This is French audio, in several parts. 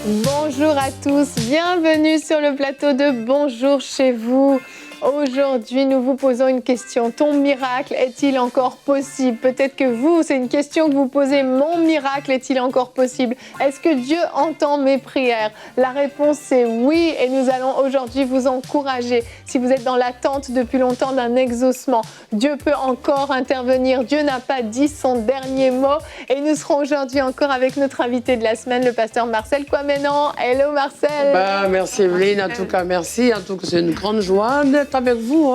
Bonjour à tous, bienvenue sur le plateau de Bonjour chez vous. Aujourd'hui, nous vous posons une question. Ton miracle est-il encore possible? Peut-être que vous, c'est une question que vous posez. Mon miracle est-il encore possible? Est-ce que Dieu entend mes prières? La réponse est oui, et nous allons aujourd'hui vous encourager. Si vous êtes dans l'attente depuis longtemps d'un exaucement, Dieu peut encore intervenir. Dieu n'a pas dit son dernier mot. Et nous serons aujourd'hui encore avec notre invité de la semaine, le pasteur Marcel Kwamenan. Hello Marcel. Merci Evelyne, en tout cas merci. En tout cas, c'est une grande joie d'être avec vous.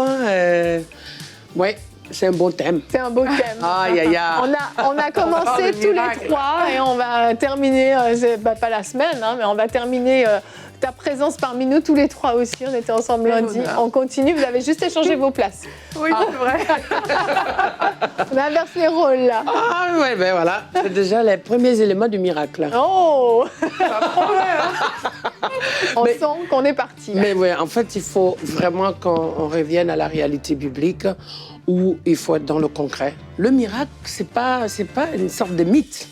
Oui, c'est un beau thème. C'est un beau thème. Aïe, aïe, aïe. On a commencé tous les trois et on va terminer, pas la semaine, mais on va terminer ta présence parmi nous tous les trois aussi. On était ensemble lundi. On continue, vous avez juste échangé vos places. Oui, c'est vrai. On inverse les rôles là. Ah oui, ben voilà, c'est déjà les premiers éléments du miracle. Oh, on sent qu'on est parti. Mais oui, en fait, il faut vraiment qu'on revienne à la réalité biblique où il faut être dans le concret. Le miracle, c'est pas une sorte de mythe.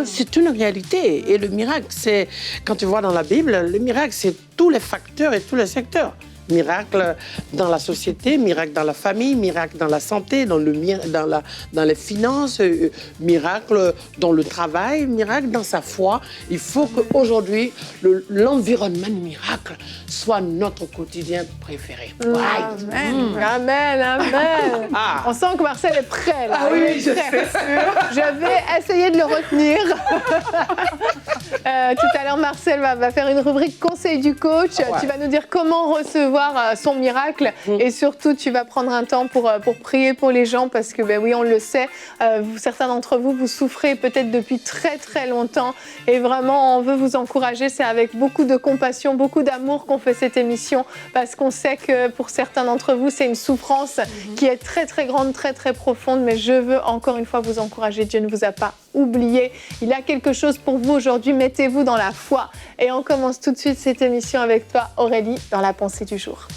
C'est une réalité. Et le miracle, c'est, quand tu vois dans la Bible, le miracle, c'est tous les facteurs et tous les secteurs. Miracle dans la société, miracle dans la famille, miracle dans la santé, dans les finances, miracle dans le travail, miracle dans sa foi. Il faut qu'aujourd'hui, l'environnement du miracle soit notre quotidien préféré. Amen. Amen, amen. On sent que Marcel est prêt là. Ah oui, je suis sûre. Je vais essayer de le retenir. Tout à l'heure, Marcel va faire une rubrique conseil du coach. Tu vas nous dire comment recevoir son miracle et surtout, tu vas prendre un temps pour prier pour les gens parce que, oui, on le sait, certains d'entre vous, vous souffrez peut-être depuis très, très longtemps et vraiment, on veut vous encourager. C'est avec beaucoup de compassion, beaucoup d'amour qu'on fait cette émission parce qu'on sait que pour certains d'entre vous, c'est une souffrance qui est très, très grande, très, très profonde. Mais je veux encore une fois vous encourager. Dieu ne vous a pas oublié. Il a quelque chose pour vous aujourd'hui. Mettez-vous dans la foi. Et on commence tout de suite cette émission avec toi, Aurélie, dans la pensée du jour.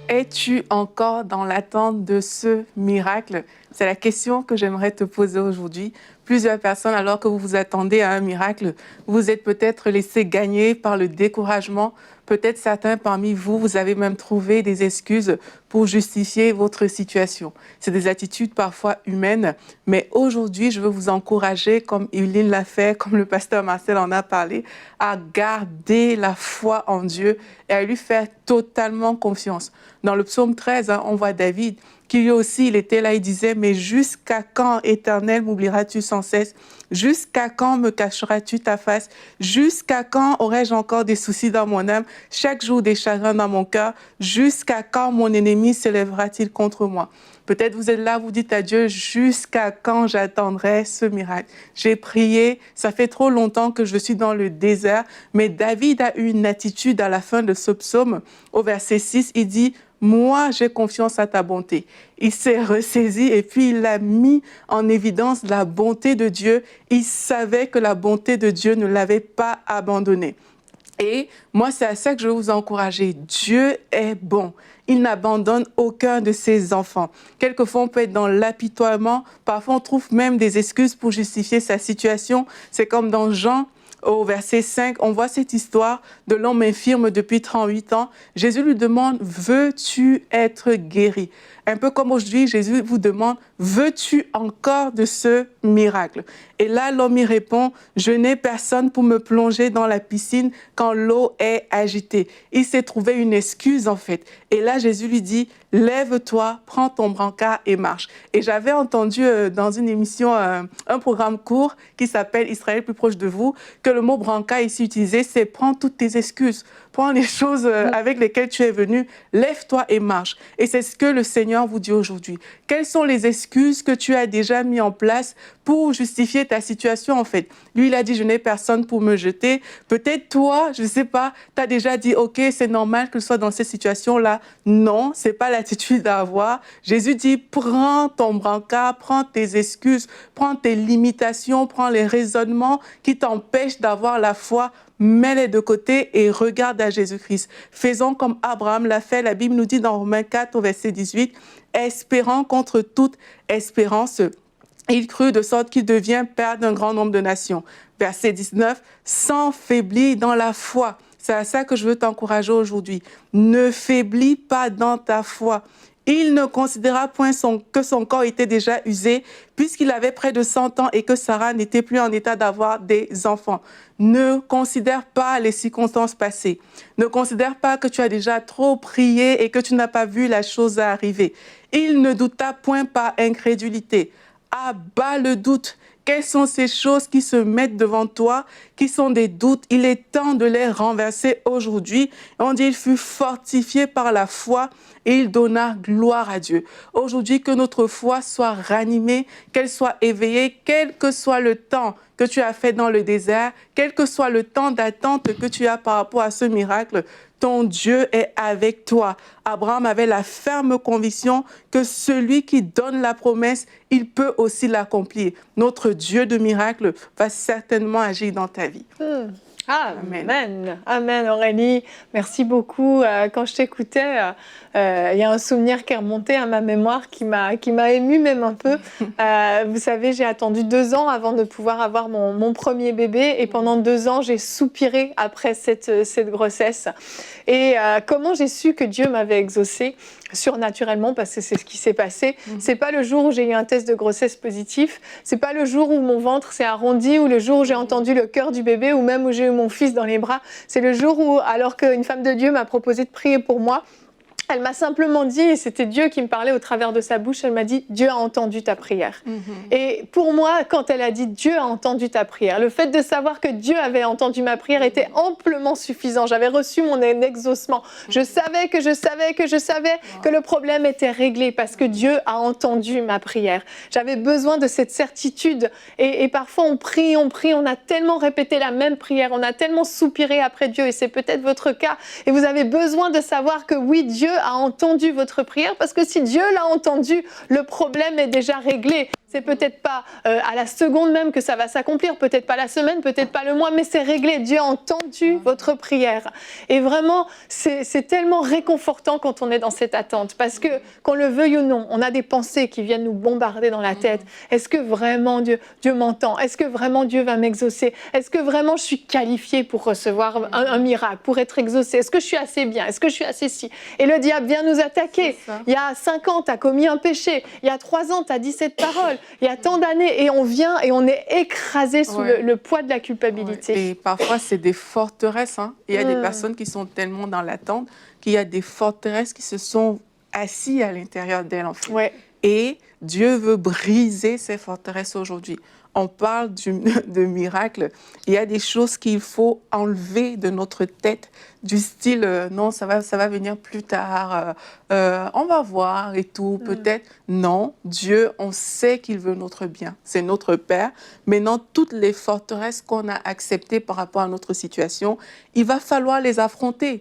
Es-tu encore dans l'attente de ce miracle? C'est la question que j'aimerais te poser aujourd'hui. Plusieurs personnes, alors que vous vous attendez à un miracle, vous êtes peut-être laissé gagner par le découragement. Peut-être certains parmi vous, vous avez même trouvé des excuses pour justifier votre situation. C'est des attitudes parfois humaines, mais aujourd'hui, je veux vous encourager, comme Evelyne l'a fait, comme le pasteur Marcel en a parlé, à garder la foi en Dieu et à lui faire totalement confiance. Dans le psaume 13, on voit David qui lui aussi, il était là, il disait « Mais jusqu'à quand, Éternel, m'oublieras-tu sans cesse? Jusqu'à quand me cacheras-tu ta face? Jusqu'à quand aurai-je encore des soucis dans mon âme? Chaque jour des chagrins dans mon cœur? Jusqu'à quand mon ennemi s'élèvera-t-il contre moi? » Peut-être vous êtes là, vous dites à Dieu, jusqu'à quand j'attendrai ce miracle? J'ai prié, ça fait trop longtemps que je suis dans le désert, mais David a eu une attitude à la fin de ce psaume. Au verset 6, il dit, moi, j'ai confiance à ta bonté. Il s'est ressaisi et puis il a mis en évidence la bonté de Dieu. Il savait que la bonté de Dieu ne l'avait pas abandonné. Et moi, c'est à ça que je veux vous encourager. Dieu est bon. Il n'abandonne aucun de ses enfants. Quelquefois, on peut être dans l'apitoiement. Parfois, on trouve même des excuses pour justifier sa situation. C'est comme dans Jean, au verset 5, on voit cette histoire de l'homme infirme depuis 38 ans. Jésus lui demande, veux-tu être guéri? Un peu comme aujourd'hui, Jésus vous demande, veux-tu encore de ce miracle? Et là, l'homme y répond, je n'ai personne pour me plonger dans la piscine quand l'eau est agitée. Il s'est trouvé une excuse en fait. Et là, Jésus lui dit, lève-toi, prends ton brancard et marche. Et j'avais entendu dans une émission, un programme court qui s'appelle Israël plus proche de vous, que le mot brancard ici utilisé, c'est prends toutes tes excuses, prends les choses avec lesquelles tu es venu, lève-toi et marche. Et c'est ce que le Seigneur vous dit aujourd'hui. Quelles sont les excuses que tu as déjà mis en place pour justifier ta situation en fait? Lui, il a dit, je n'ai personne pour me jeter. Peut-être toi, je ne sais pas, tu as déjà dit, ok, c'est normal que je sois dans cette situation-là. Non, ce n'est pas l'attitude à avoir. Jésus dit, prends ton brancard, prends tes excuses, prends tes limitations, prends les raisonnements qui t'empêchent d'avoir la foi. mets-les de côté et regarde à Jésus-Christ. Faisons comme Abraham l'a fait. La Bible nous dit dans Romains 4 au verset 18, « Espérant contre toute espérance, il crut de sorte qu'il devient père d'un grand nombre de nations. » Verset 19, « Sans faiblir dans la foi. » C'est à ça que je veux t'encourager aujourd'hui. Ne faiblis pas dans ta foi. Il ne considéra point que son corps était déjà usé, puisqu'il avait près de 100 ans et que Sarah n'était plus en état d'avoir des enfants. Ne considère pas les circonstances passées. Ne considère pas que tu as déjà trop prié et que tu n'as pas vu la chose arriver. Il ne douta point par incrédulité. Abat le doute. Quelles sont ces choses qui se mettent devant toi, qui sont des doutes? Il est temps de les renverser aujourd'hui. On dit, il fut fortifié par la foi et il donna gloire à Dieu. Aujourd'hui, que notre foi soit ranimée, qu'elle soit éveillée, quel que soit le temps que tu as fait dans le désert, quel que soit le temps d'attente que tu as par rapport à ce miracle, ton Dieu est avec toi. Abraham avait la ferme conviction que celui qui donne la promesse, il peut aussi l'accomplir. Notre Dieu de miracle va certainement agir dans ta vie. Amen. Amen, Aurélie. Merci beaucoup. Quand je t'écoutais, il y a un souvenir qui est remonté à ma mémoire qui m'a émue même un peu. Vous savez, j'ai attendu 2 ans avant de pouvoir avoir mon premier bébé et pendant 2 ans, j'ai soupiré après cette grossesse. Et comment j'ai su que Dieu m'avait exaucée surnaturellement, parce que c'est ce qui s'est passé. C'est pas le jour où j'ai eu un test de grossesse positif, c'est pas le jour où mon ventre s'est arrondi, ou le jour où j'ai entendu le cœur du bébé, ou même où j'ai eu mon fils dans les bras. C'est le jour où, alors qu'une femme de Dieu m'a proposé de prier pour moi, elle m'a simplement dit, et c'était Dieu qui me parlait au travers de sa bouche, elle m'a dit « Dieu a entendu ta prière ». Et pour moi, quand elle a dit « Dieu a entendu ta prière », le fait de savoir que Dieu avait entendu ma prière était amplement suffisant. J'avais reçu mon exaucement. Je savais que le problème était réglé parce que Dieu a entendu ma prière. J'avais besoin de cette certitude. Et parfois, on prie, on a tellement répété la même prière, on a tellement soupiré après Dieu, et c'est peut-être votre cas. Et vous avez besoin de savoir que oui, Dieu a entendu votre prière, parce que si Dieu l'a entendu, le problème est déjà réglé. C'est peut-être pas à la seconde même que ça va s'accomplir, peut-être pas la semaine, peut-être pas le mois, mais c'est réglé. Dieu a entendu votre prière. Et vraiment, c'est tellement réconfortant quand on est dans cette attente, parce que, qu'on le veuille ou non, on a des pensées qui viennent nous bombarder dans la tête. Est-ce que vraiment Dieu m'entend? Est-ce que vraiment Dieu va m'exaucer? Est-ce que vraiment je suis qualifiée pour recevoir un miracle, pour être exaucée? Est-ce que je suis assez bien? Est-ce que je suis assez si? Et le diable vient nous attaquer. Il y a 5 ans, tu as commis un péché. Il y a 3 ans, tu as dit cette parole. Il y a tant d'années, et on vient et on est écrasé sous le poids de la culpabilité. Et parfois, c'est des forteresses. Il y a des personnes qui sont tellement dans l'attente qu'il y a des forteresses qui se sont assises à l'intérieur d'elles, en fait. Et Dieu veut briser ces forteresses aujourd'hui. On parle de miracles. Il y a des choses qu'il faut enlever de notre tête, du style non, ça va venir plus tard, on va voir et tout, peut-être. Non, Dieu, on sait qu'il veut notre bien. C'est notre Père. Maintenant, toutes les forteresses qu'on a acceptées par rapport à notre situation, il va falloir les affronter.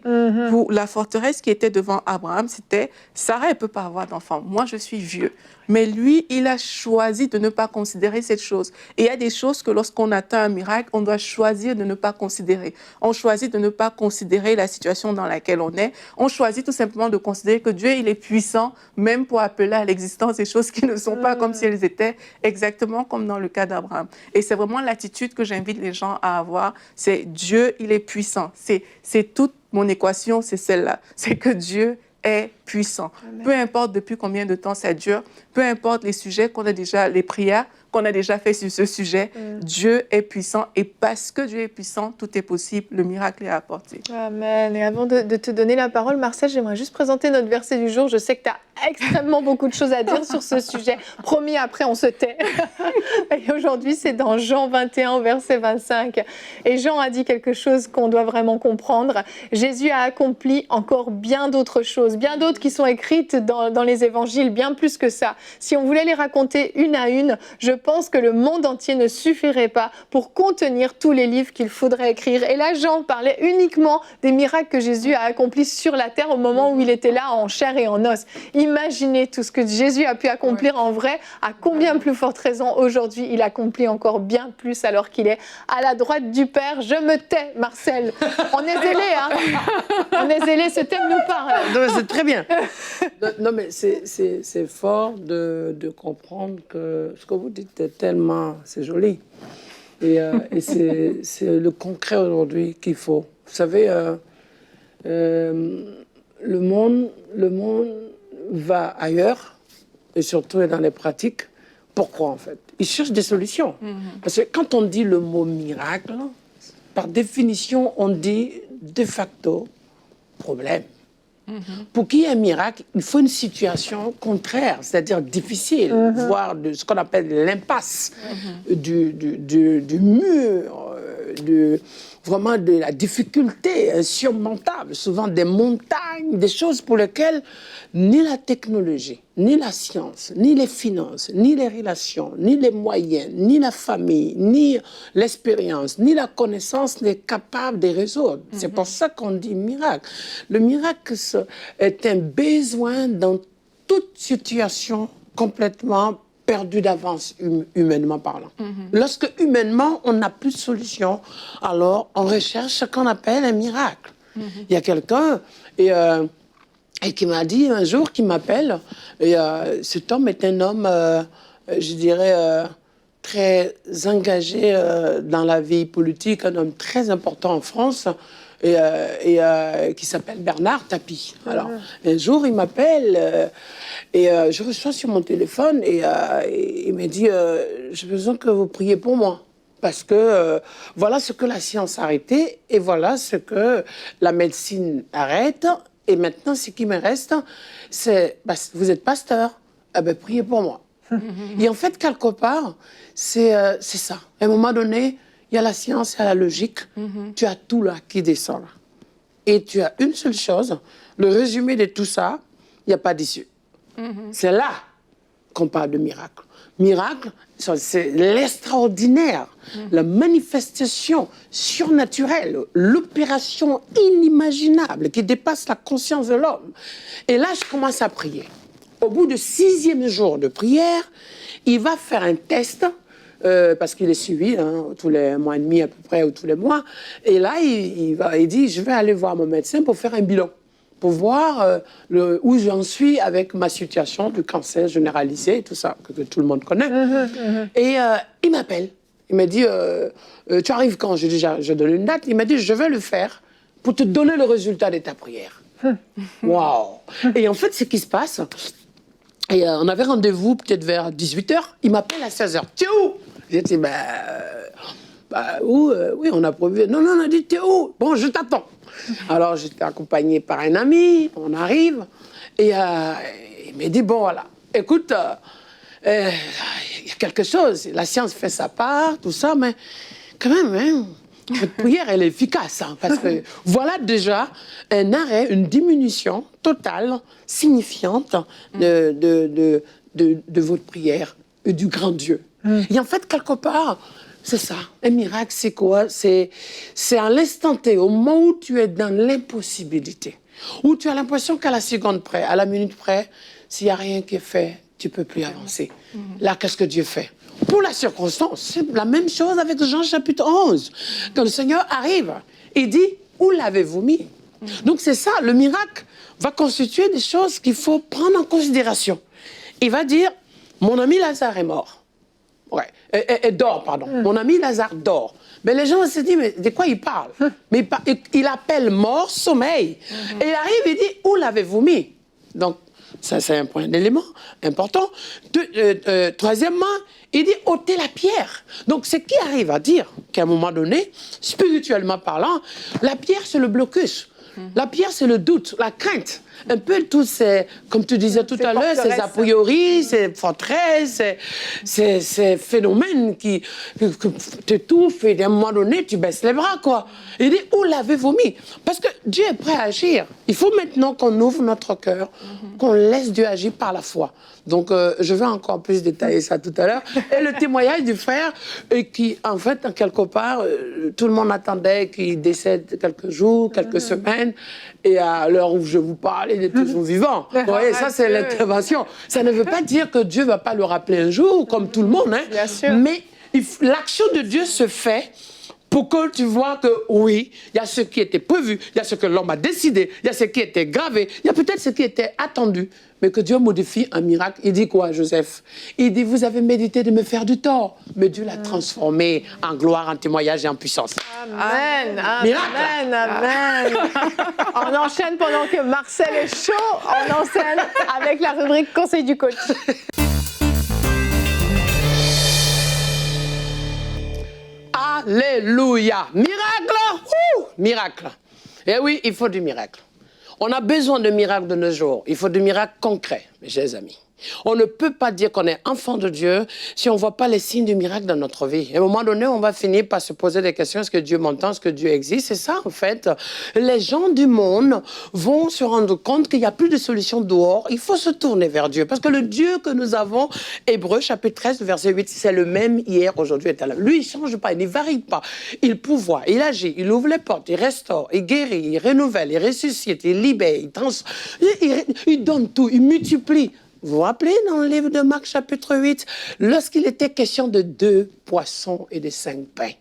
Pour la forteresse qui était devant Abraham, c'était Sarah, elle ne peut pas avoir d'enfant. Moi, je suis vieux. Mais lui, il a choisi de ne pas considérer cette chose. Et il y a des choses que lorsqu'on atteint un miracle, on doit choisir de ne pas considérer. On choisit de ne pas considérer la situation dans laquelle on est. On choisit tout simplement de considérer que Dieu, il est puissant, même pour appeler à l'existence des choses qui ne sont pas comme si elles étaient, exactement comme dans le cas d'Abraham. Et c'est vraiment l'attitude que j'invite les gens à avoir. C'est Dieu, il est puissant. C'est toute mon équation, c'est celle-là. C'est que Dieu est puissant. Amen. Peu importe depuis combien de temps ça dure, peu importe les sujets qu'on a déjà, les prières qu'on a déjà fait sur ce sujet, Dieu est puissant, et parce que Dieu est puissant, tout est possible, le miracle est apporté. Amen. Et avant de te donner la parole, Marcel, j'aimerais juste présenter notre verset du jour. Je sais que tu as extrêmement beaucoup de choses à dire sur ce sujet. Promis, après on se tait. Et aujourd'hui, c'est dans Jean 21, verset 25. Et Jean a dit quelque chose qu'on doit vraiment comprendre. Jésus a accompli encore bien d'autres choses d'autres qui sont écrites dans les évangiles, bien plus que ça. Si on voulait les raconter une à une, je pense que le monde entier ne suffirait pas pour contenir tous les livres qu'il faudrait écrire. Et là, Jean parlait uniquement des miracles que Jésus a accomplis sur la terre au moment où il était là en chair et en os. Imaginez tout ce que Jésus a pu accomplir en vrai, à combien plus forte raison aujourd'hui il accomplit encore bien plus alors qu'il est à la droite du Père. Je me tais, Marcel. On est zélé, hein. On est zélé, ce thème nous parle. C'est très bien. Non, mais c'est fort de comprendre que ce que vous dites est tellement... C'est joli. Et c'est le concret aujourd'hui qu'il faut. Vous savez, le monde va ailleurs, et surtout dans les pratiques. Pourquoi, en fait? Il cherche des solutions. Parce que quand on dit le mot miracle, par définition, on dit de facto problème. Pour qu'il y ait un miracle, il faut une situation contraire, c'est-à-dire difficile, voire de ce qu'on appelle l'impasse, du mur, vraiment de la difficulté insurmontable, souvent des montagnes, des choses pour lesquelles ni la technologie, ni la science, ni les finances, ni les relations, ni les moyens, ni la famille, ni l'expérience, ni la connaissance n'est capable de résoudre. C'est pour ça qu'on dit miracle. Le miracle est un besoin dans toute situation complètement perdu d'avance, humainement parlant. Lorsque, humainement, on n'a plus de solution, alors on recherche ce qu'on appelle un miracle. Il y a quelqu'un et qui m'a dit un jour, qui m'appelle, et cet homme est un homme, je dirais, très engagé dans la vie politique, un homme très important en France, qui s'appelle Bernard Tapie. Alors, un jour, il m'appelle et je reçois sur mon téléphone et il me dit j'ai besoin que vous priez pour moi. Parce que voilà ce que la science a arrêté et voilà ce que la médecine arrête. Et maintenant, ce qui me reste, c'est vous êtes pasteur, eh ben, priez pour moi. Et en fait, quelque part, c'est ça. À un moment donné, il y a la science, il y a la logique. Tu as tout là qui descend là. Et tu as une seule chose, le résumé de tout ça, il n'y a pas d'issue. C'est là qu'on parle de miracle. Miracle, c'est l'extraordinaire, la manifestation surnaturelle, l'opération inimaginable qui dépasse la conscience de l'homme. Et là, je commence à prier. Au bout du 6e jour de prière, il va faire un test, parce qu'il est suivi tous les mois et demi à peu près, ou tous les mois. Et là, il dit, je vais aller voir mon médecin pour faire un bilan, pour voir où j'en suis avec ma situation du cancer généralisé, tout ça, que tout le monde connaît. Et il m'appelle. Il m'a dit, tu arrives quand? Je dis, je donne une date. Il m'a dit, je vais le faire pour te donner le résultat de ta prière. Waouh! Et en fait, ce qui se passe, et on avait rendez-vous peut-être vers 18h, il m'appelle à 16h. Tu es où? J'ai dit, où? Oui, on a prévu. Non, on a dit, tu es où? Bon, je t'attends. Alors, j'étais accompagné par un ami, on arrive, et il m'a dit, bon, voilà, écoute, il y a quelque chose, la science fait sa part, tout ça, mais quand même, votre prière, elle est efficace, parce que voilà déjà un arrêt, une diminution totale, signifiante de votre prière, du grand Dieu. Et en fait, quelque part, c'est ça. Un miracle, c'est quoi? C'est à l'instant T, au moment où tu es dans l'impossibilité, où tu as l'impression qu'à la seconde près, à la minute près, s'il n'y a rien qui est fait, tu ne peux plus avancer. Là, qu'est-ce que Dieu fait? Pour la circonstance, c'est la même chose avec Jean chapitre 11. Quand le Seigneur arrive, il dit, où l'avez-vous mis? Donc c'est ça, le miracle va constituer des choses qu'il faut prendre en considération. Il va dire, mon ami Lazare est mort. Ouais, et dort, pardon. Mon ami Lazare dort. Mais les gens se disent, mais de quoi il parle? Mais il appelle mort, sommeil. Et il arrive, il dit, où l'avez-vous mis? Donc, ça, c'est un point d'élément important. Troisièmement, il dit, ôtez la pierre. Donc, ce qui arrive à dire qu'à un moment donné, spirituellement parlant, la pierre, c'est le blocus. La pierre, c'est le doute, la crainte. un peu tous ces, comme tu disais tout à l'heure, ces a priori, ces forteresses, ces phénomènes qui t'étouffent et à un moment donné, tu baisses les bras, quoi. Il dit, où l'avez-vous mis? Parce que Dieu est prêt à agir. Il faut maintenant qu'on ouvre notre cœur, qu'on laisse Dieu agir par la foi. Donc, je vais encore plus détailler ça tout à l'heure. Et le témoignage du frère, qui, en fait, quelque part, tout le monde attendait qu'il décède quelques jours, quelques semaines. Et à l'heure où je vous parle, il est toujours vivant. Vous voyez, ça, c'est l'intervention. Ça ne veut pas dire que Dieu ne va pas le rappeler un jour, comme tout le monde. Hein. Bien sûr. Mais l'action de Dieu se fait pour que tu vois que, oui, il y a ce qui était prévu, il y a ce que l'homme a décidé, il y a ce qui était gravé, il y a peut-être ce qui était attendu, mais que Dieu modifie un miracle. Il dit quoi, Joseph? Il dit, vous avez médité de me faire du tort, mais Dieu l'a transformé en gloire, en témoignage et en puissance. Amen, Miracle. amen. On enchaîne pendant que Marcel est chaud, on enchaîne avec la rubrique Conseil du coach. Alléluia. Miracle. Miracle. Eh oui, il faut du miracle. On a besoin de miracles de nos jours. Il faut du miracle concret, mes chers amis. On ne peut pas dire qu'on est enfant de Dieu si on ne voit pas les signes du miracle dans notre vie. À un moment donné, on va finir par se poser des questions. Est-ce que Dieu m'entend? Est-ce que Dieu existe? C'est ça, en fait. Les gens du monde vont se rendre compte qu'il n'y a plus de solution dehors. Il faut se tourner vers Dieu. Parce que le Dieu que nous avons, Hébreux, chapitre 13, verset 8, c'est le même hier, aujourd'hui et à l'heure. Lui, il ne change pas, il ne varie pas. Il pourvoit, il agit, il ouvre les portes, il restaure, il guérit, il renouvelle, il ressuscite, il libère, il donne tout, il multiplie. Vous vous rappelez dans le livre de Marc, chapitre 8, lorsqu'il était question de 2 poissons et de 5 pains.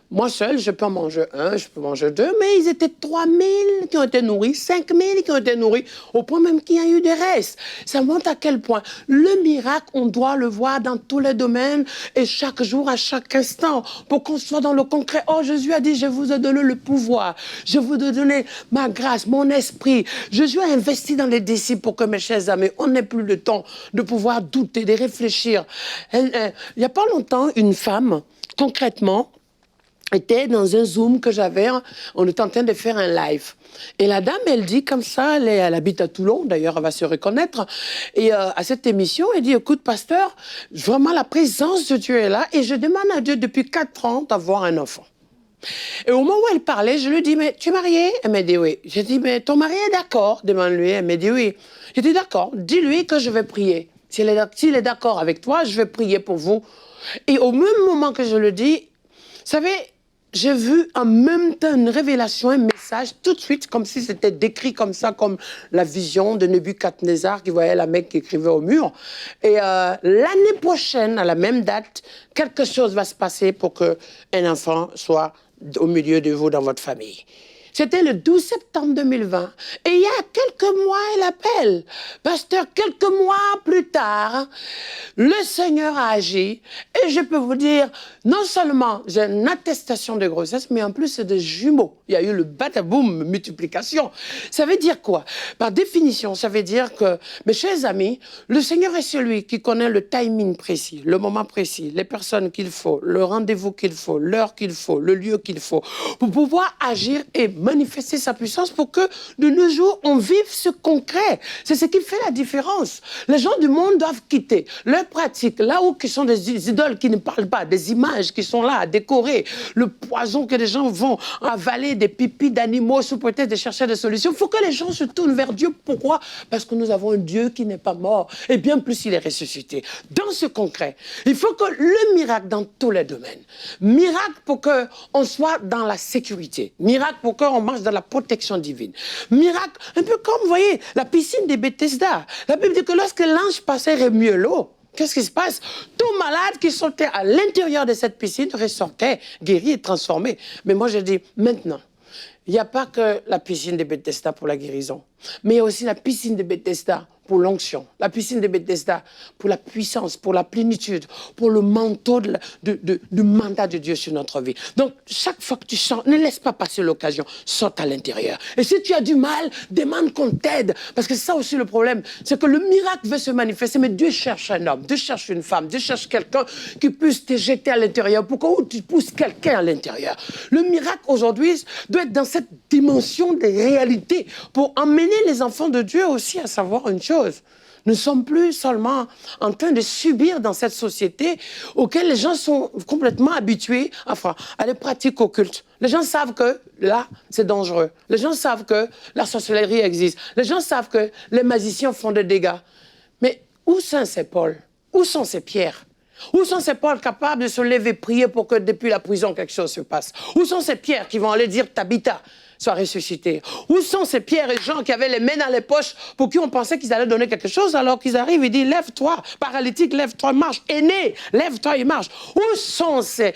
Moi seul, je peux en manger 1, je peux manger 2, mais ils étaient 3000 qui ont été nourris, 5000 qui ont été nourris, au point même qu'il y a eu des restes. Ça montre à quel point le miracle, on doit le voir dans tous les domaines et chaque jour, à chaque instant, pour qu'on soit dans le concret. Oh, Jésus a dit, je vous ai donné le pouvoir, je vous ai donné ma grâce, mon esprit. Jésus a investi dans les disciples pour que, mes chers amis, on n'ait plus le temps de pouvoir douter, de réfléchir. Il n'y a pas longtemps, une femme, concrètement, était dans un Zoom que j'avais, on était en train de faire un live. Et la dame, elle dit comme ça, elle habite à Toulon, d'ailleurs, elle va se reconnaître. Et à cette émission, elle dit, écoute, pasteur, vraiment la présence de Dieu est là et je demande à Dieu depuis 4 ans d'avoir un enfant. Et au moment où elle parlait, je lui dis, mais tu es mariée? Elle m'a dit oui. J'ai dit, mais ton mari est d'accord? Demande-lui. Elle m'a dit oui. J'ai dit, d'accord, dis-lui que je vais prier. S'il est d'accord avec toi, je vais prier pour vous. Et au même moment que je le dis, vous savez, j'ai vu en même temps une révélation, un message, tout de suite, comme si c'était décrit comme ça, comme la vision de Nebuchadnezzar qui voyait la mec qui écrivait au mur. Et l'année prochaine, à la même date, quelque chose va se passer pour qu'un enfant soit au milieu de vous dans votre famille. C'était le 12 septembre 2020. Et il y a quelques mois, elle appelle. Pasteur, quelques mois plus tard, le Seigneur a agi. Et je peux vous dire, non seulement j'ai une attestation de grossesse, mais en plus c'est des jumeaux. Il y a eu le bataboum, multiplication. Ça veut dire quoi? Par définition, ça veut dire que, mes chers amis, le Seigneur est celui qui connaît le timing précis, le moment précis, les personnes qu'il faut, le rendez-vous qu'il faut, l'heure qu'il faut, le lieu qu'il faut, pour pouvoir agir et manifester sa puissance pour que de nos jours, on vive ce concret. C'est ce qui fait la différence. Les gens du monde doivent quitter leurs pratiques, là où qui sont des idoles qui ne parlent pas, des images qui sont là à décorer, le poison que les gens vont avaler, des pipis d'animaux sous prétexte de chercher des solutions. Il faut que les gens se tournent vers Dieu. Pourquoi? Parce que nous avons un Dieu qui n'est pas mort, et bien plus il est ressuscité. Dans ce concret, il faut que le miracle dans tous les domaines, miracle pour qu'on soit dans la sécurité, miracle pour qu'on marche dans la protection divine, miracle, un peu comme, vous voyez, la piscine des Bethesda. La Bible dit que lorsque l'ange passait, remuait l'eau. Qu'est-ce qui se passe? Tout malade qui sortait à l'intérieur de cette piscine ressortait guéri et transformé. Mais moi, je dis, maintenant, il n'y a pas que la piscine de Bethesda pour la guérison, mais il y a aussi la piscine de Bethesda pour l'onction. La piscine de Bethesda pour la puissance, pour la plénitude, pour le manteau du mandat de Dieu sur notre vie. Donc, chaque fois que tu sens, ne laisse pas passer l'occasion, saute à l'intérieur. Et si tu as du mal, demande qu'on t'aide. Parce que c'est ça aussi le problème, c'est que le miracle veut se manifester, mais Dieu cherche un homme, Dieu cherche une femme, Dieu cherche quelqu'un qui puisse te jeter à l'intérieur pour que tu pousses quelqu'un à l'intérieur. Le miracle aujourd'hui doit être dans cette dimension des réalités pour emmener les enfants de Dieu aussi à savoir une chose. Nous ne sommes plus seulement en train de subir dans cette société auquel les gens sont complètement habitués à des pratiques occultes. Les gens savent que là, c'est dangereux. Les gens savent que la sorcellerie existe. Les gens savent que les magiciens font des dégâts. Mais où sont ces Paul? Où sont ces Pierre? Où sont ces Paul capables de se lever, prier pour que depuis la prison quelque chose se passe? Où sont ces Pierre qui vont aller dire Tabitha soit ressuscité? Où sont ces Pierre et Jean qui avaient les mains dans les poches pour qui on pensait qu'ils allaient donner quelque chose alors qu'ils arrivent et disent lève-toi, paralytique, lève-toi, marche, aîné, lève-toi et marche? Où sont ces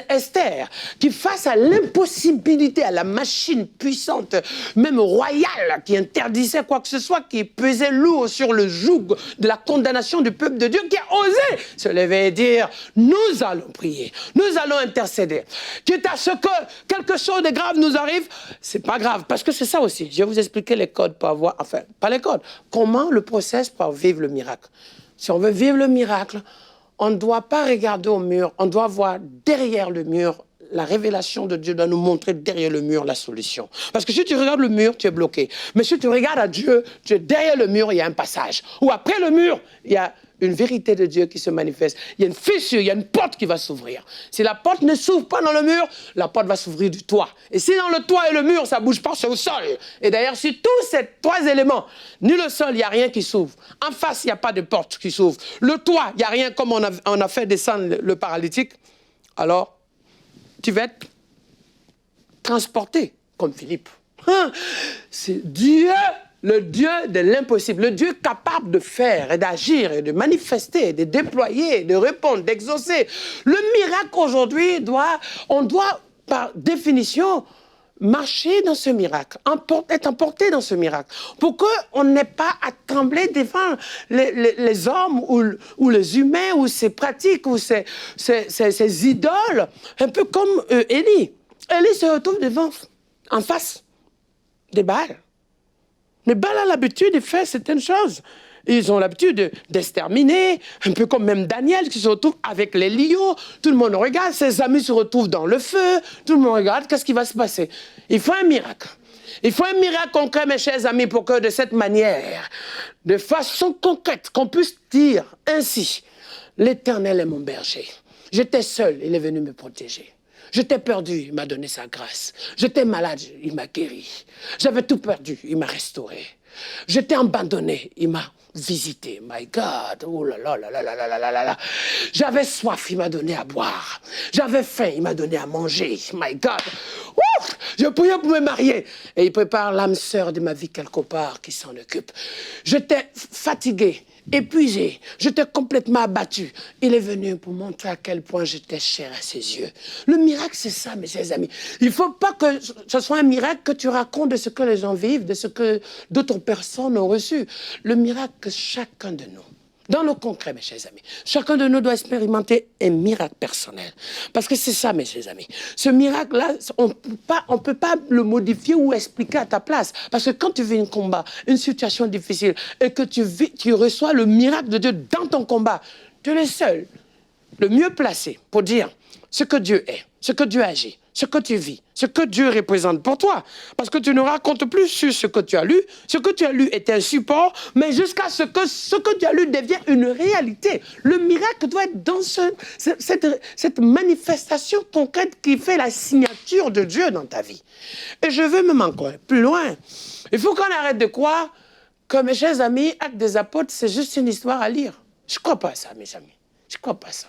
Esther qui, face à l'impossibilité, à la machine puissante, même royale, qui interdisait quoi que ce soit, qui pesait lourd sur le joug de la condamnation du peuple de Dieu, qui a osé se lever et dire nous allons prier, nous allons intercéder, quitte à ce que quelque chose de grave nous arrive, c'est pas grave, parce que c'est ça aussi. Je vais vous expliquer les codes pour avoir, enfin, pas les codes, comment le process pour vivre le miracle. Si on veut vivre le miracle, on ne doit pas regarder au mur, on doit voir derrière le mur. La révélation de Dieu doit nous montrer derrière le mur la solution. Parce que si tu regardes le mur, tu es bloqué. Mais si tu regardes à Dieu, tu es derrière le mur, il y a un passage. Ou après le mur, il y a une vérité de Dieu qui se manifeste. Il y a une fissure, il y a une porte qui va s'ouvrir. Si la porte ne s'ouvre pas dans le mur, la porte va s'ouvrir du toit. Et si dans le toit et le mur, ça ne bouge pas, c'est au sol. Et d'ailleurs, sur tous ces trois éléments, ni le sol, il n'y a rien qui s'ouvre. En face, il n'y a pas de porte qui s'ouvre. Le toit, il n'y a rien comme on a fait descendre le paralytique. Alors, tu vas être transporté comme Philippe. C'est Dieu, le Dieu de l'impossible, le Dieu capable de faire et d'agir et de manifester, de déployer, de répondre, d'exaucer. Le miracle aujourd'hui, on doit, par définition, marcher dans ce miracle, être emporté dans ce miracle, pour qu'on n'ait pas à trembler devant les hommes ou les humains ou ces pratiques ou ces idoles, un peu comme Élie. Élie se retrouve en face des Baals. Les Baals ont l'habitude de faire certaines choses. Ils ont l'habitude d'exterminer, un peu comme même Daniel qui se retrouve avec les lions. Tout le monde regarde, ses amis se retrouvent dans le feu. Tout le monde regarde, qu'est-ce qui va se passer? Il faut un miracle. Il faut un miracle concret, mes chers amis, pour que de cette manière, de façon concrète, qu'on puisse dire ainsi, l'Éternel est mon berger. J'étais seul, il est venu me protéger. J'étais perdu, il m'a donné sa grâce. J'étais malade, il m'a guéri. J'avais tout perdu, il m'a restauré. J'étais abandonné, il m'a visité. My God, oh là là là là là là là là là. J'avais soif, il m'a donné à boire. J'avais faim, il m'a donné à manger. My God. Ouf, je priais pour me marier. Et il prépare l'âme sœur de ma vie quelque part qui s'en occupe. J'étais fatigué, épuisé, j'étais complètement abattu. Il est venu pour montrer à quel point j'étais cher à ses yeux. Le miracle, c'est ça, mes chers amis. Il ne faut pas que ce soit un miracle que tu racontes de ce que les gens vivent, de ce que d'autres personnes ont reçu. Le miracle que chacun de nous, dans le concret, mes chers amis, chacun de nous doit expérimenter un miracle personnel. Parce que c'est ça, mes chers amis. Ce miracle-là, on ne peut pas le modifier ou expliquer à ta place. Parce que quand tu vis un combat, une situation difficile, et que tu reçois le miracle de Dieu dans ton combat, tu es le seul, le mieux placé pour dire ce que Dieu est, ce que Dieu agit, ce que tu vis, ce que Dieu représente pour toi. Parce que tu ne racontes plus sur ce que tu as lu. Ce que tu as lu est un support, mais jusqu'à ce que tu as lu devienne une réalité. Le miracle doit être dans cette manifestation concrète qui fait la signature de Dieu dans ta vie. Et je veux même encore plus loin. Il faut qu'on arrête de croire que, mes chers amis, Actes des Apôtres, c'est juste une histoire à lire. Je ne crois pas à ça, mes amis. Je ne crois pas à ça.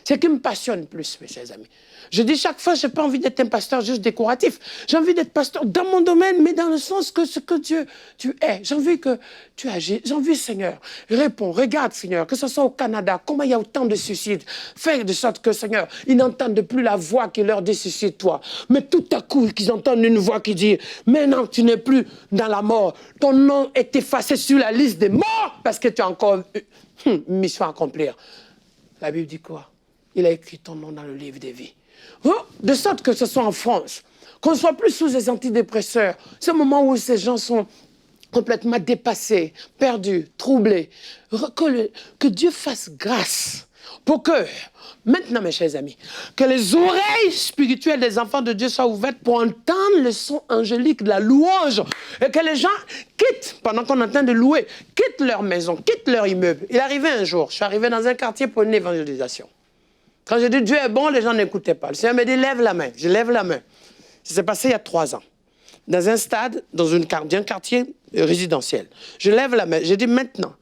ce qui me passionne plus, mes chers amis. Je dis chaque fois, je n'ai pas envie d'être un pasteur juste décoratif. J'ai envie d'être pasteur dans mon domaine, mais dans le sens que ce que Dieu, tu es. J'ai envie que tu agis. J'ai envie, Seigneur, réponds. Regarde, Seigneur, que ce soit au Canada, comment il y a autant de suicides. Fais de sorte que, Seigneur, ils n'entendent plus la voix qui leur dit suicide-toi. Mais tout à coup, qu'ils entendent une voix qui dit, maintenant, tu n'es plus dans la mort. Ton nom est effacé sur la liste des morts parce que tu as encore une mission à accomplir. La Bible dit quoi? Il a écrit ton nom dans le livre des vies. De sorte que ce soit en France, qu'on ne soit plus sous les antidépresseurs. C'est le moment où ces gens sont complètement dépassés, perdus, troublés. Que Dieu fasse grâce pour que, maintenant mes chers amis, que les oreilles spirituelles des enfants de Dieu soient ouvertes pour entendre le son angélique de la louange. Et que les gens quittent, pendant qu'on est en train de louer, quittent leur maison, quittent leur immeuble. Il arrivait un jour, je suis arrivé dans un quartier pour une évangélisation. Quand j'ai dit Dieu est bon, les gens n'écoutaient pas. Le Seigneur m'a dit lève la main. Je lève la main. Ça s'est passé il y a 3 ans. Dans un stade, dans un quartier résidentiel. Je lève la main. J'ai dit maintenant.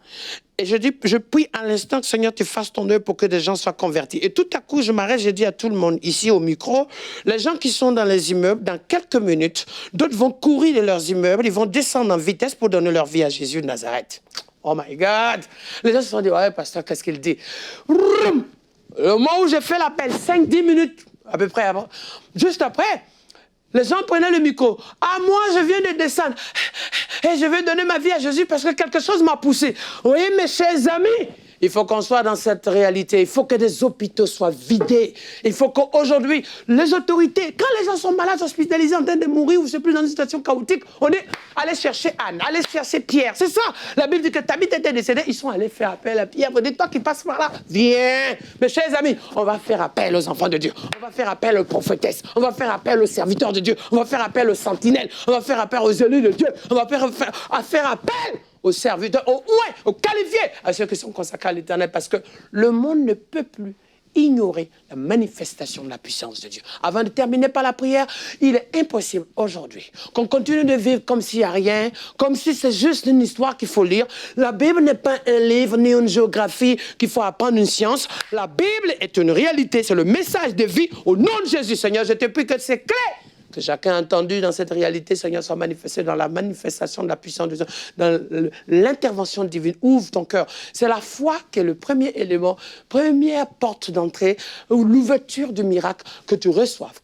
Et je dis, je prie à l'instant que Seigneur, tu fasses ton œuvre pour que des gens soient convertis. Et tout à coup, je m'arrête, j'ai dit à tout le monde ici au micro, les gens qui sont dans les immeubles, dans quelques minutes, d'autres vont courir de leurs immeubles, ils vont descendre en vitesse pour donner leur vie à Jésus de Nazareth. Oh my God! Les gens se sont dit, ouais, pasteur, qu'est-ce qu'il dit? Le moment où j'ai fait l'appel, 5-10 minutes à peu près avant, juste après, les gens prenaient le micro. Ah, moi, je viens de descendre et je veux donner ma vie à Jésus parce que quelque chose m'a poussé. Oui, mes chers amis, il faut qu'on soit dans cette réalité. Il faut que des hôpitaux soient vidés. Il faut qu'aujourd'hui, les autorités, quand les gens sont malades, hospitalisés, en train de mourir, ou c'est plus dans une situation chaotique, on est allé chercher Anne, allé chercher Pierre. C'est ça. La Bible dit que Tabithe était décédée. Ils sont allés faire appel à Pierre. Vous dites, toi qui passes par là, viens. Mes chers amis, on va faire appel aux enfants de Dieu. On va faire appel aux prophétesses. On va faire appel aux serviteurs de Dieu. On va faire appel aux sentinelles. On va faire appel aux élus de Dieu. On va faire appel aux serviteurs, aux qualifiés, à ceux qui sont consacrés à l'Éternel, parce que le monde ne peut plus ignorer la manifestation de la puissance de Dieu. Avant de terminer par la prière, il est impossible aujourd'hui qu'on continue de vivre comme s'il n'y a rien, comme si c'est juste une histoire qu'il faut lire. La Bible n'est pas un livre ni une géographie qu'il faut apprendre une science. La Bible est une réalité, c'est le message de vie au nom de Jésus. Seigneur, je te prie que c'est clair. Que chacun a entendu dans cette réalité, Seigneur, soit manifesté dans la manifestation de la puissance de Dieu, dans l'intervention divine. Ouvre ton cœur. C'est la foi qui est le premier élément, première porte d'entrée, ou l'ouverture du miracle, que tu reçoives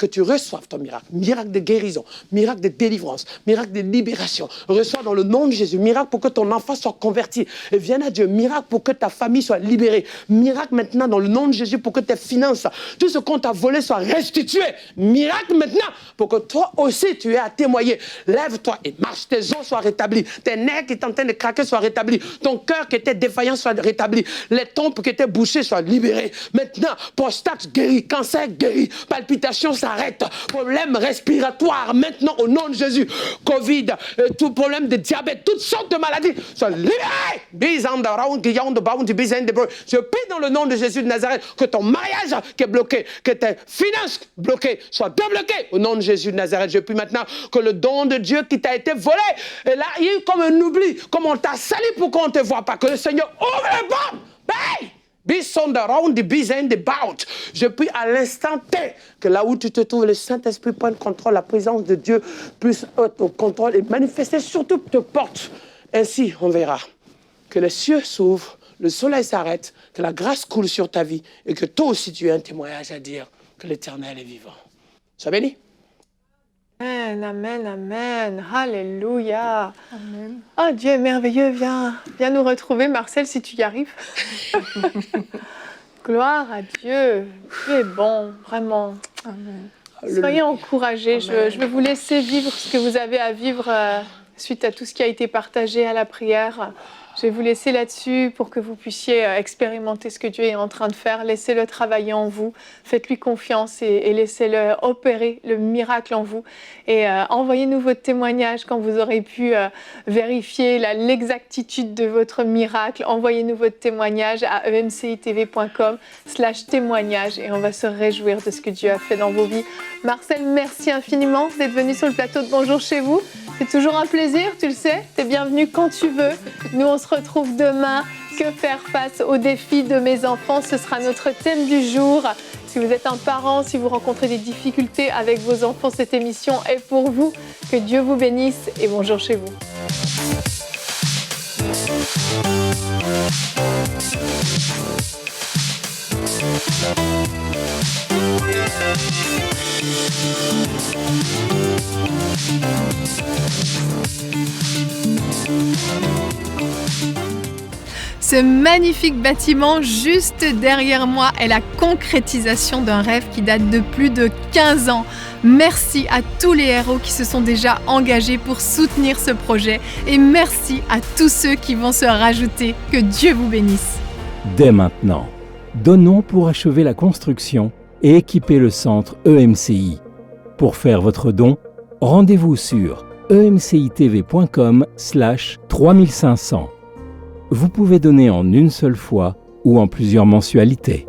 ton miracle. Miracle de guérison, miracle de délivrance, miracle de libération. Reçois dans le nom de Jésus. Miracle pour que ton enfant soit converti et vienne à Dieu. Miracle pour que ta famille soit libérée. Miracle maintenant dans le nom de Jésus pour que tes finances, tout ce qu'on t'a volé soit restitué. Miracle maintenant pour que toi aussi, tu aies à témoigner. Lève-toi et marche. Tes os soient rétablis. Tes nerfs qui étaient en train de craquer soient rétablis. Ton cœur qui était défaillant soit rétabli. Les trompes qui étaient bouchées soient libérées. Maintenant, prostate guéri, cancer guéri, palpitations s'arrêtent. Problème respiratoire, maintenant, au nom de Jésus. Covid, tout problème de diabète, toutes sortes de maladies soient libérées. Je prie dans le nom de Jésus de Nazareth que ton mariage qui est bloqué, que tes finances bloquées soient débloquées au nom de Jésus de Nazareth. Je prie maintenant que le don de Dieu qui t'a été volé, et là, il y a eu comme un oubli, comme on t'a sali pour qu'on ne te voit pas, que le Seigneur ouvre les portes. Hey! Je prie à l'instant T que là où tu te trouves, le Saint-Esprit prenne contrôle, la présence de Dieu puisse être au contrôle et manifester surtout te porte. Ainsi, on verra que les cieux s'ouvrent, le soleil s'arrête, que la grâce coule sur ta vie et que toi aussi tu aies un témoignage à dire que l'Éternel est vivant. Sois béni. Amen, amen, amen. Alléluia. Amen. Oh, Dieu est merveilleux. Viens nous retrouver, Marcel, si tu y arrives. Gloire à Dieu. Dieu est bon, vraiment. Amen. Soyez encouragés. Je vais vous laisser vivre ce que vous avez à vivre suite à tout ce qui a été partagé à la prière. Je vais vous laisser là-dessus pour que vous puissiez expérimenter ce que Dieu est en train de faire. Laissez-le travailler en vous. Faites-lui confiance et laissez-le opérer le miracle en vous. Et envoyez-nous votre témoignage quand vous aurez pu vérifier l'exactitude de votre miracle. Envoyez-nous votre témoignage à emcitv.com/témoignage et on va se réjouir de ce que Dieu a fait dans vos vies. Marcel, merci infiniment d'être venu sur le plateau de Bonjour chez vous. C'est toujours un plaisir, tu le sais. Tu es bienvenue quand tu veux. Nous, on se retrouve demain. Que faire face aux défis de mes enfants? Ce sera notre thème du jour. Si vous êtes un parent, si vous rencontrez des difficultés avec vos enfants, cette émission est pour vous. Que Dieu vous bénisse et bonjour chez vous. Ce magnifique bâtiment juste derrière moi est la concrétisation d'un rêve qui date de plus de 15 ans. Merci à tous les héros qui se sont déjà engagés pour soutenir ce projet et merci à tous ceux qui vont se rajouter. Que Dieu vous bénisse. Dès maintenant, donnons pour achever la construction et équiper le centre EMCI. Pour faire votre don, rendez-vous sur emcitv.com/3500. Vous pouvez donner en une seule fois ou en plusieurs mensualités.